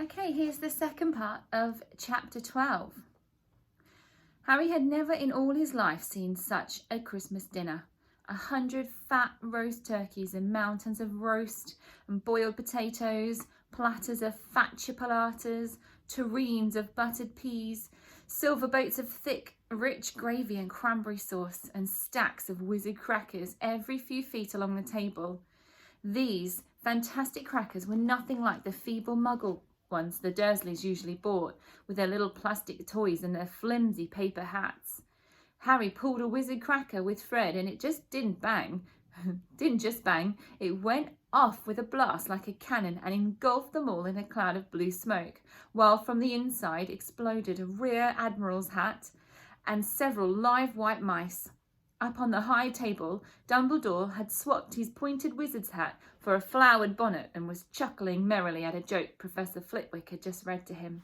Okay, here's the second part of chapter 12. Harry had never in all his life seen such a Christmas dinner. 100 fat roast turkeys and mountains of roast and boiled potatoes, platters of fat chipolatas, tureens of buttered peas, silver boats of thick, rich gravy and cranberry sauce, and stacks of wizard crackers every few feet along the table. These fantastic crackers were nothing like the feeble muggle ones the Dursleys usually bought, with their little plastic toys and their flimsy paper hats. Harry pulled a wizard cracker with Fred and it just didn't bang. Didn't just bang, it went off with a blast like a cannon and engulfed them all in a cloud of blue smoke, while from the inside exploded a rear admiral's hat and several live white mice. Up on the high table, Dumbledore had swapped his pointed wizard's hat for a flowered bonnet and was chuckling merrily at a joke Professor Flitwick had just read to him.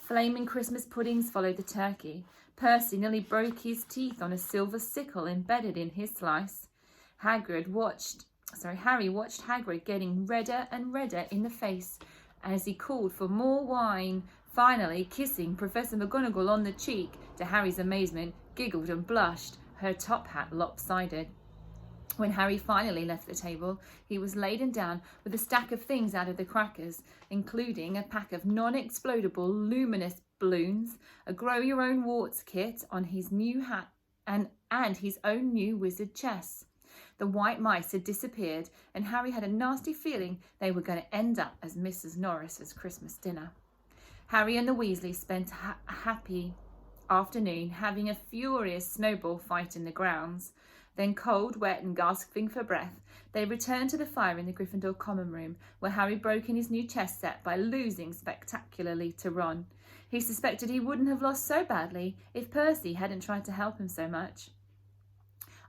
Flaming Christmas puddings followed the turkey. Percy nearly broke his teeth on a silver sickle embedded in his slice. Harry watched Hagrid getting redder and redder in the face as he called for more wine, finally kissing Professor McGonagall on the cheek, to Harry's amazement, giggled and blushed, her top hat lopsided. When Harry finally left the table, he was laden down with a stack of things out of the crackers, including a pack of non-explodable luminous balloons, a grow-your-own-warts kit on his new hat, and his own new wizard chess. The white mice had disappeared, and Harry had a nasty feeling they were going to end up as Mrs. Norris's Christmas dinner. Harry and the Weasleys spent a happy afternoon having a furious snowball fight in the grounds. Then, cold, wet and gasping for breath, they returned to the fire in the Gryffindor common room, where Harry broke in his new chess set by losing spectacularly to Ron. He suspected he wouldn't have lost so badly if Percy hadn't tried to help him so much.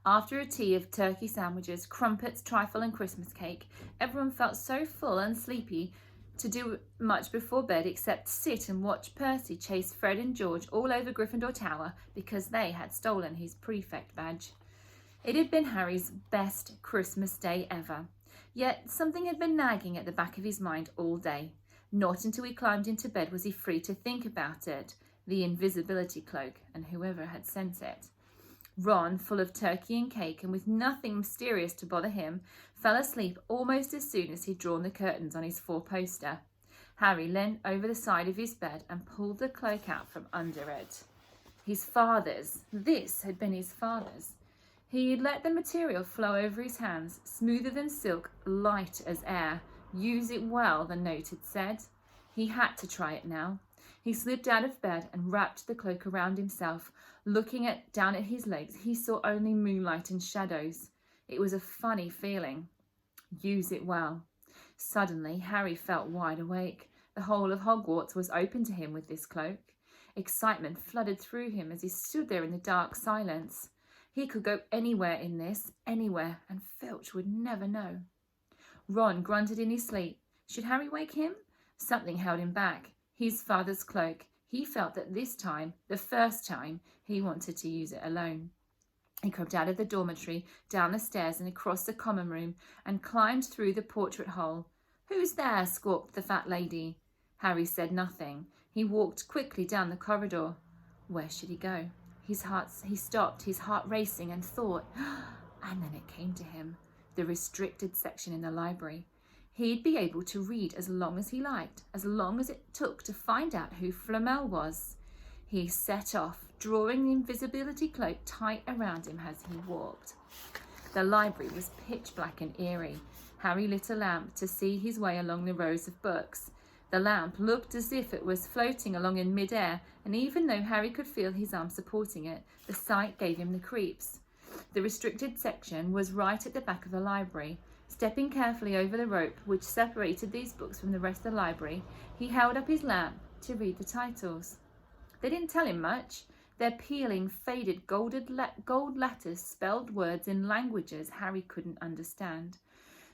After a tea of turkey sandwiches, crumpets, trifle and Christmas cake, everyone felt so full and sleepy to do much before bed except sit and watch Percy chase Fred and George all over Gryffindor Tower because they had stolen his prefect badge. It had been Harry's best Christmas day ever, yet something had been nagging at the back of his mind all day. Not until he climbed into bed was he free to think about it, the invisibility cloak, and whoever had sent it. Ron, full of turkey and cake and with nothing mysterious to bother him, fell asleep almost as soon as he'd drawn the curtains on his four-poster. Harry leant over the side of his bed and pulled the cloak out from under it. His father's. This had been his father's. He'd let the material flow over his hands, smoother than silk, light as air. Use it well, the note had said. He had to try it now. He slipped out of bed and wrapped the cloak around himself. Looking down at his legs, he saw only moonlight and shadows. It was a funny feeling. Use it well. Suddenly, Harry felt wide awake. The whole of Hogwarts was open to him with this cloak. Excitement flooded through him as he stood there in the dark silence. He could go anywhere in this, anywhere, and Filch would never know. Ron grunted in his sleep. Should Harry wake him? Something held him back. His father's cloak. He felt that this time, the first time, he wanted to use it alone. He crept out of the dormitory, down the stairs and across the common room, and climbed through the portrait hole. "Who's there?" squawked the fat lady. Harry said nothing. He walked quickly down the corridor. Where should he go? He stopped, his heart racing, and thought, and then it came to him, the restricted section in the library. He'd be able to read as long as he liked, as long as it took to find out who Flamel was. He set off, drawing the invisibility cloak tight around him as he walked. The library was pitch black and eerie. Harry lit a lamp to see his way along the rows of books. The lamp looked as if it was floating along in mid-air, and even though Harry could feel his arm supporting it, the sight gave him the creeps. The restricted section was right at the back of the library. Stepping carefully over the rope which separated these books from the rest of the library, he held up his lamp to read the titles. They didn't tell him much. Their peeling, faded gold letters spelled words in languages Harry couldn't understand.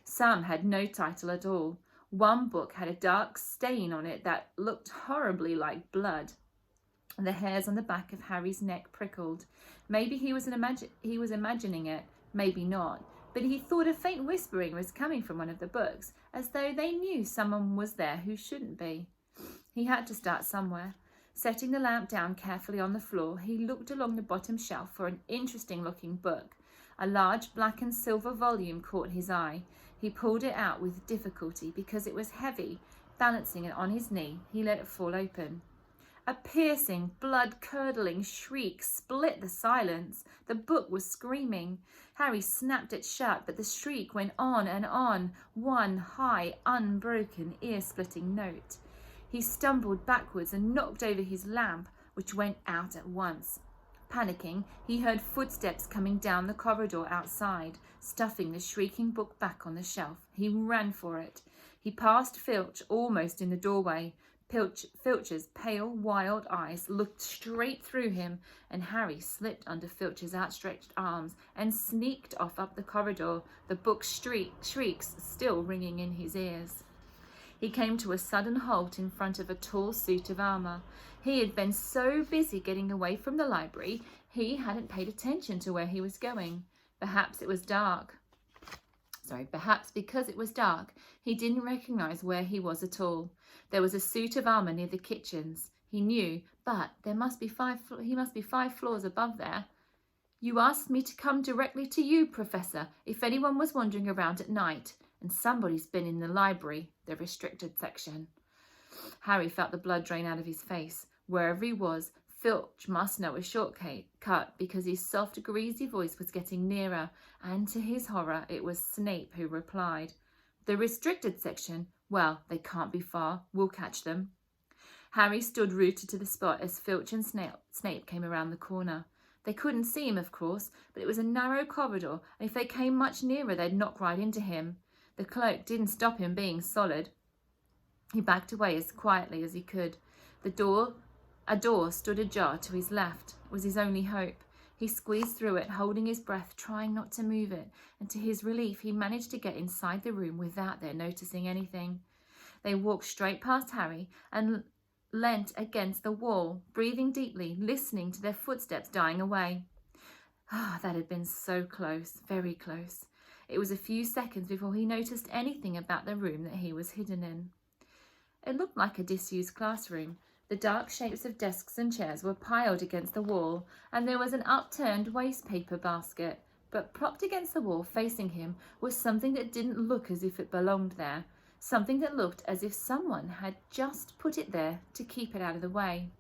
Some had no title at all. One book had a dark stain on it that looked horribly like blood. The hairs on the back of Harry's neck prickled. Maybe he was imagining it, maybe not, but he thought a faint whispering was coming from one of the books, as though they knew someone was there who shouldn't be. He had to start somewhere. Setting the lamp down carefully on the floor, he looked along the bottom shelf for an interesting-looking book. A large black and silver volume caught his eye. He pulled it out with difficulty because it was heavy. Balancing it on his knee, he let it fall open. A piercing, blood-curdling shriek split the silence. The book was screaming. Harry snapped it shut, but the shriek went on, one high, unbroken, ear-splitting note. He stumbled backwards and knocked over his lamp, which went out at once. Panicking, he heard footsteps coming down the corridor outside, stuffing the shrieking book back on the shelf. He ran for it. He passed Filch almost in the doorway. Filch's pale, wild eyes looked straight through him, and Harry slipped under Filch's outstretched arms and sneaked off up the corridor, the book's shrieks still ringing in his ears. He came to a sudden halt in front of a tall suit of armour. He had been so busy getting away from the library, he hadn't paid attention to where he was going. Perhaps because it was dark, he didn't recognise where he was at all. There was a suit of armour near the kitchens, he knew, but he must be 5 floors above there. "You asked me to come directly to you, Professor, if anyone was wandering around at night, and somebody's been in the library, the restricted section." Harry felt the blood drain out of his face. Wherever he was, Filch must know a shortcut because his soft, greasy voice was getting nearer, and to his horror, it was Snape who replied. "The restricted section? Well, they can't be far. We'll catch them." Harry stood rooted to the spot as Filch and Snape came around the corner. They couldn't see him, of course, but it was a narrow corridor, and if they came much nearer, they'd knock right into him. The cloak didn't stop him being solid. He backed away as quietly as he could. A door stood ajar to his left. It was his only hope. He squeezed through it, holding his breath, trying not to move it, and to his relief, he managed to get inside the room without their noticing anything. They walked straight past Harry and leant against the wall, breathing deeply, listening to their footsteps dying away. That had been so close, very close. It was a few seconds before he noticed anything about the room that he was hidden in. It looked like a disused classroom. The dark shapes of desks and chairs were piled against the wall, and there was an upturned waste paper basket. But propped against the wall facing him was something that didn't look as if it belonged there, something that looked as if someone had just put it there to keep it out of the way.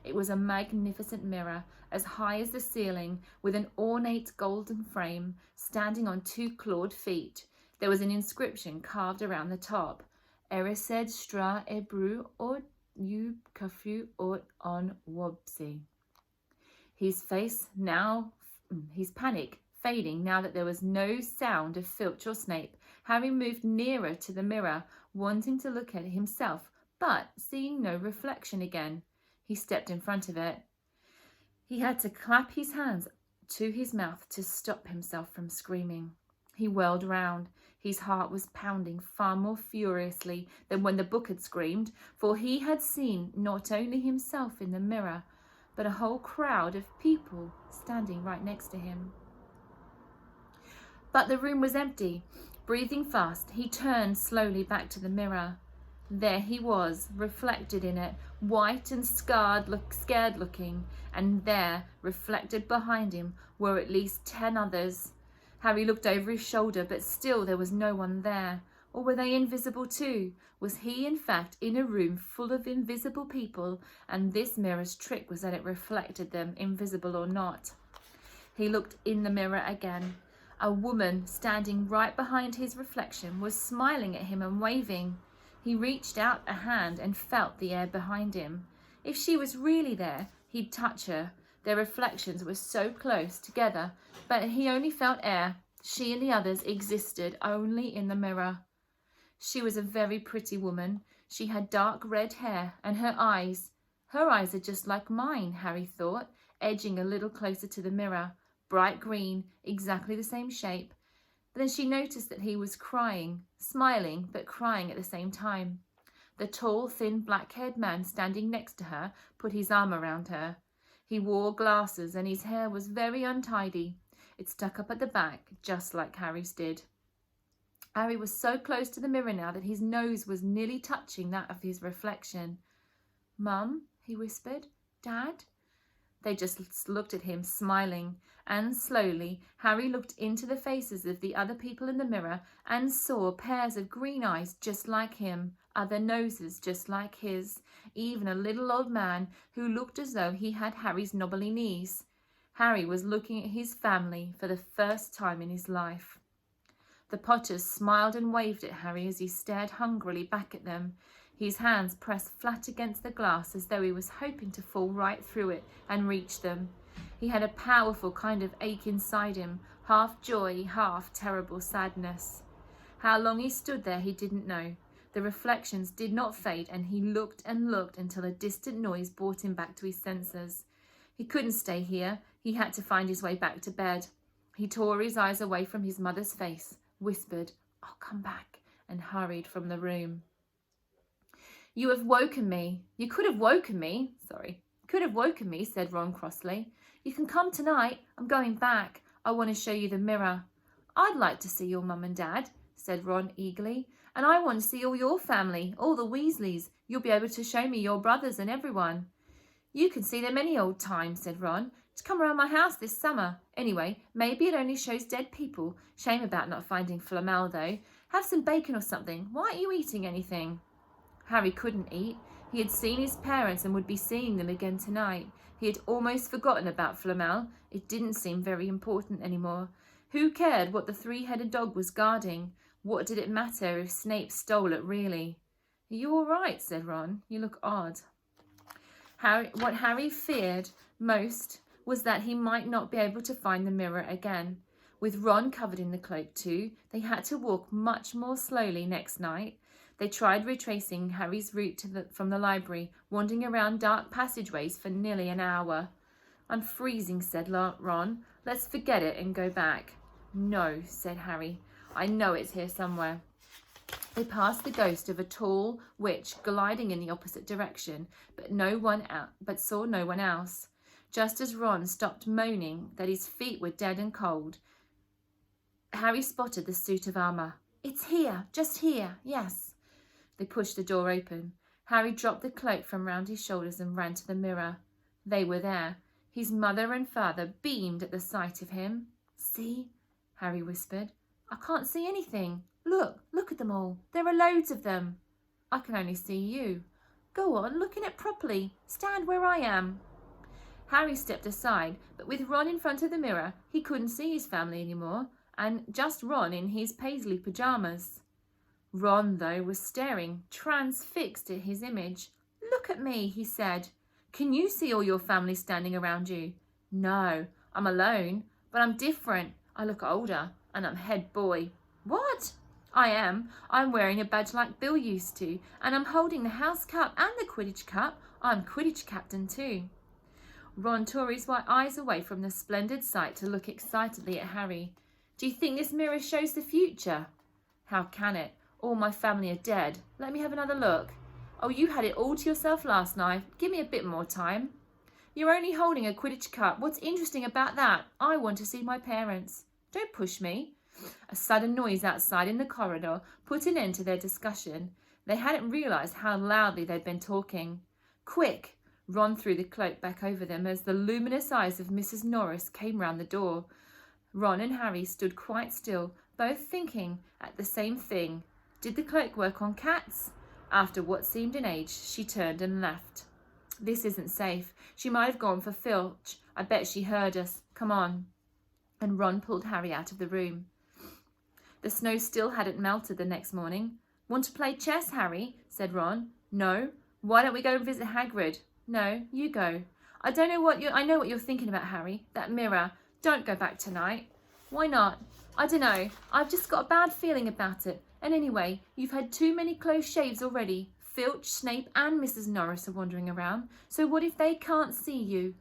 It was a magnificent mirror, as high as the ceiling, with an ornate golden frame, standing on 2 clawed feet. There was an inscription carved around the top. "Erised stra ebru od you kafu od on wobsi." His panic fading now that there was no sound of Filch or Snape, Harry moved nearer to the mirror, wanting to look at it himself, but seeing no reflection again. He stepped in front of it. He had to clap his hands to his mouth to stop himself from screaming. He whirled round. His heart was pounding far more furiously than when the book had screamed, for he had seen not only himself in the mirror, but a whole crowd of people standing right next to him. But the room was empty. Breathing fast, he turned slowly back to the mirror. There he was, reflected in it, white and scared looking, and there, reflected behind him, were at least 10 others. Harry looked over his shoulder, but still there was no one there. Or were they invisible too? Was he, in fact, in a room full of invisible people, and this mirror's trick was that it reflected them, invisible or not? He looked in the mirror again. A woman, standing right behind his reflection, was smiling at him and waving. He reached out a hand and felt the air behind him. If she was really there, he'd touch her. Their reflections were so close together, but he only felt air. She and the others existed only in the mirror. She was a very pretty woman. She had dark red hair, and her eyes are just like mine, Harry thought, edging a little closer to the mirror. Bright green, exactly the same shape. But then she noticed that he was crying, smiling, but crying at the same time. The tall, thin, black-haired man standing next to her put his arm around her. He wore glasses, and his hair was very untidy. It stuck up at the back, just like Harry's did. Harry was so close to the mirror now that his nose was nearly touching that of his reflection. "Mum," he whispered. "Dad?" They just looked at him, smiling, and slowly Harry looked into the faces of the other people in the mirror and saw pairs of green eyes just like him, other noses just like his, even a little old man who looked as though he had Harry's knobbly knees. Harry was looking at his family for the first time in his life. The Potters smiled and waved at Harry as he stared hungrily back at them, his hands pressed flat against the glass as though he was hoping to fall right through it and reach them. He had a powerful kind of ache inside him, half joy, half terrible sadness. How long he stood there he didn't know. The reflections did not fade, and he looked and looked until a distant noise brought him back to his senses. He couldn't stay here. He had to find his way back to bed. He tore his eyes away from his mother's face, whispered, "I'll come back," and hurried from the room. You could have woken me, said Ron crossly. "You can come tonight. I'm going back. I want to show you the mirror." "I'd like to see your mum and dad," said Ron eagerly. "And I want to see all your family, all the Weasleys. You'll be able to show me your brothers and everyone." "You can see them any old time," said Ron. "Just come around my house this summer. Anyway, maybe it only shows dead people. Shame about not finding Flamel, though. Have some bacon or something. Why aren't you eating anything?" Harry couldn't eat. He had seen his parents and would be seeing them again tonight. He had almost forgotten about Flamel. It didn't seem very important anymore. Who cared what the three-headed dog was guarding? What did it matter if Snape stole it, really? "Are you all right?" said Ron. "You look odd." What Harry feared most was that he might not be able to find the mirror again. With Ron covered in the cloak too, they had to walk much more slowly next night. They tried retracing Harry's route from the library, wandering around dark passageways for nearly an hour. "I'm freezing," said Ron. "Let's forget it and go back." "No," said Harry. "I know it's here somewhere." They passed the ghost of a tall witch gliding in the opposite direction, but saw no one else. Just as Ron stopped moaning that his feet were dead and cold, Harry spotted the suit of armour. "It's here, just here, yes." They pushed the door open. Harry dropped the cloak from round his shoulders and ran to the mirror. They were there. His mother and father beamed at the sight of him. "See?" Harry whispered. "I can't see anything. Look at them all. There are loads of them." "I can only see you." "Go on, look in it properly. Stand where I am." Harry stepped aside, but with Ron in front of the mirror, he couldn't see his family anymore, and just Ron in his paisley pyjamas. Ron, though, was staring, transfixed at his image. "Look at me," he said. "Can you see all your family standing around you?" "No, I'm alone, but I'm different. I look older, and I'm head boy." "What?" "I am. I'm wearing a badge like Bill used to, and I'm holding the house cup and the Quidditch cup. I'm Quidditch captain too." Ron tore his white eyes away from the splendid sight to look excitedly at Harry. "Do you think this mirror shows the future?" "How can it? All my family are dead. Let me have another look." "Oh, you had it all to yourself last night. Give me a bit more time." "You're only holding a Quidditch cup. What's interesting about that? I want to see my parents." "Don't push me." A sudden noise outside in the corridor put an end to their discussion. They hadn't realised how loudly they'd been talking. "Quick!" Ron threw the cloak back over them as the luminous eyes of Mrs. Norris came round the door. Ron and Harry stood quite still, both thinking at the same thing. Did the cloak work on cats? After what seemed an age, she turned and left. "This isn't safe. She might have gone for Filch. I bet she heard us. Come on." And Ron pulled Harry out of the room. The snow still hadn't melted the next morning. "Want to play chess, Harry?" said Ron. "No." "Why don't we go and visit Hagrid?" "No, you go." I know what you're thinking about, Harry. That mirror. Don't go back tonight." "Why not?" "I dunno. I've just got a bad feeling about it. And anyway, you've had too many close shaves already. Filch, Snape and Mrs. Norris are wandering around. So what if they can't see you?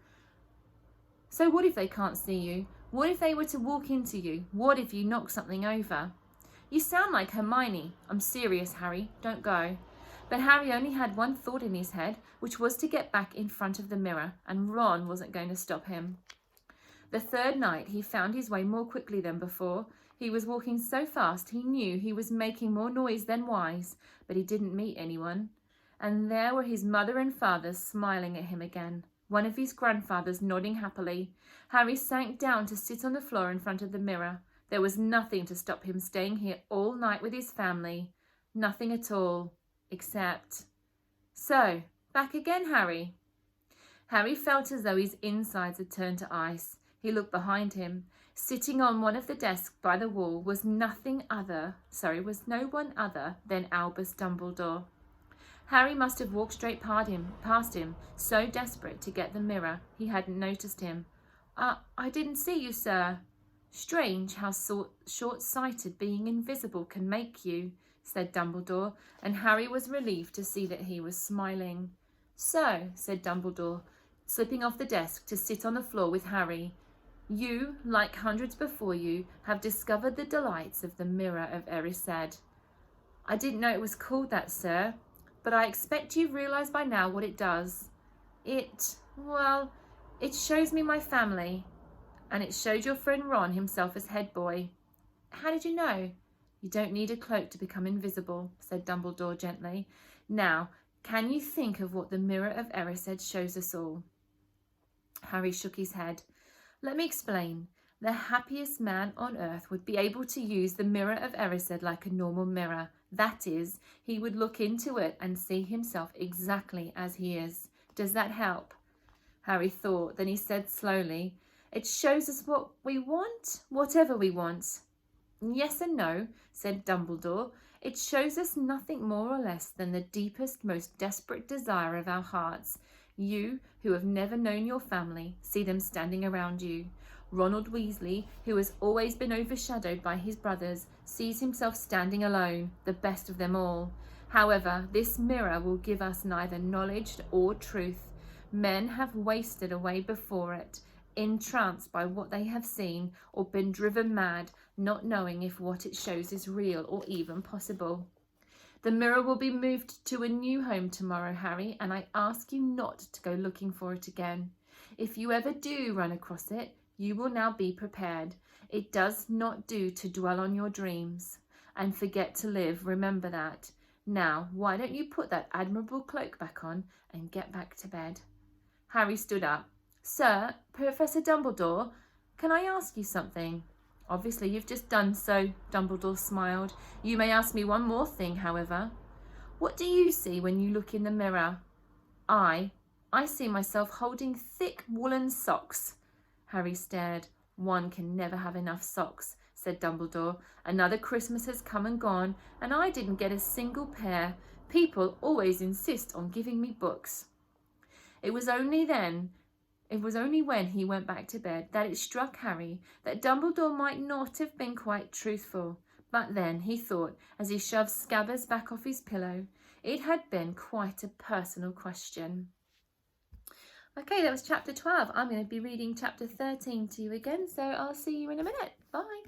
What if they were to walk into you? What if you knock something over?" "You sound like Hermione." "I'm serious, Harry. Don't go." But Harry only had one thought in his head, which was to get back in front of the mirror, and Ron wasn't going to stop him. The third night he found his way more quickly than before. He was walking so fast he knew he was making more noise than wise, but he didn't meet anyone. and there were his mother and father smiling at him again, one of his grandfathers nodding happily. Harry sank down to sit on the floor in front of the mirror. There was nothing to stop him staying here all night with his family. Nothing at all, except... So, back again, Harry. Harry felt as though his insides had turned to ice. He looked behind him. Sitting on one of the desks by the wall was no one other than Albus Dumbledore. Harry must have walked straight past him, so desperate to get the mirror he hadn't noticed him. I didn't see you, sir. Strange how short-sighted being invisible can make you, said Dumbledore, and Harry was relieved to see that he was smiling. So, said Dumbledore, slipping off the desk to sit on the floor with Harry, you, like hundreds before you, have discovered the delights of the Mirror of Erised. I didn't know it was called that, sir, but I expect you've realised by now what it does. It shows me my family, and it showed your friend Ron himself as head boy. How did you know? You don't need a cloak to become invisible, said Dumbledore gently. Now, can you think of what the Mirror of Erised shows us all? Harry shook his head. Let me explain. The happiest man on earth would be able to use the Mirror of Erised like a normal mirror. That is, he would look into it and see himself exactly as he is. Does that help? Harry thought. Then he said slowly, It shows us what we want, whatever we want. Yes and no, said Dumbledore. It shows us nothing more or less than the deepest, most desperate desire of our hearts. You, who have never known your family, see them standing around you. Ronald Weasley, who has always been overshadowed by his brothers, sees himself standing alone, the best of them all. However, this mirror will give us neither knowledge or truth. Men have wasted away before it, entranced by what they have seen, or been driven mad, not knowing if what it shows is real or even possible. The mirror will be moved to a new home tomorrow, Harry, and I ask you not to go looking for it again. If you ever do run across it, you will now be prepared. It does not do to dwell on your dreams and forget to live, remember that. Now, why don't you put that admirable cloak back on and get back to bed? Harry stood up. Sir, Professor Dumbledore, can I ask you something? Obviously, you've just done so, Dumbledore smiled. You may ask me one more thing, however. What do you see when you look in the mirror? I see myself holding thick woolen socks. Harry stared. One can never have enough socks, said Dumbledore. Another Christmas has come and gone, and I didn't get a single pair. People always insist on giving me books. It was only when he went back to bed that it struck Harry that Dumbledore might not have been quite truthful. But then, he thought, as he shoved Scabbers back off his pillow, it had been quite a personal question. Okay, that was chapter 12. I'm going to be reading chapter 13 to you again, so I'll see you in a minute. Bye.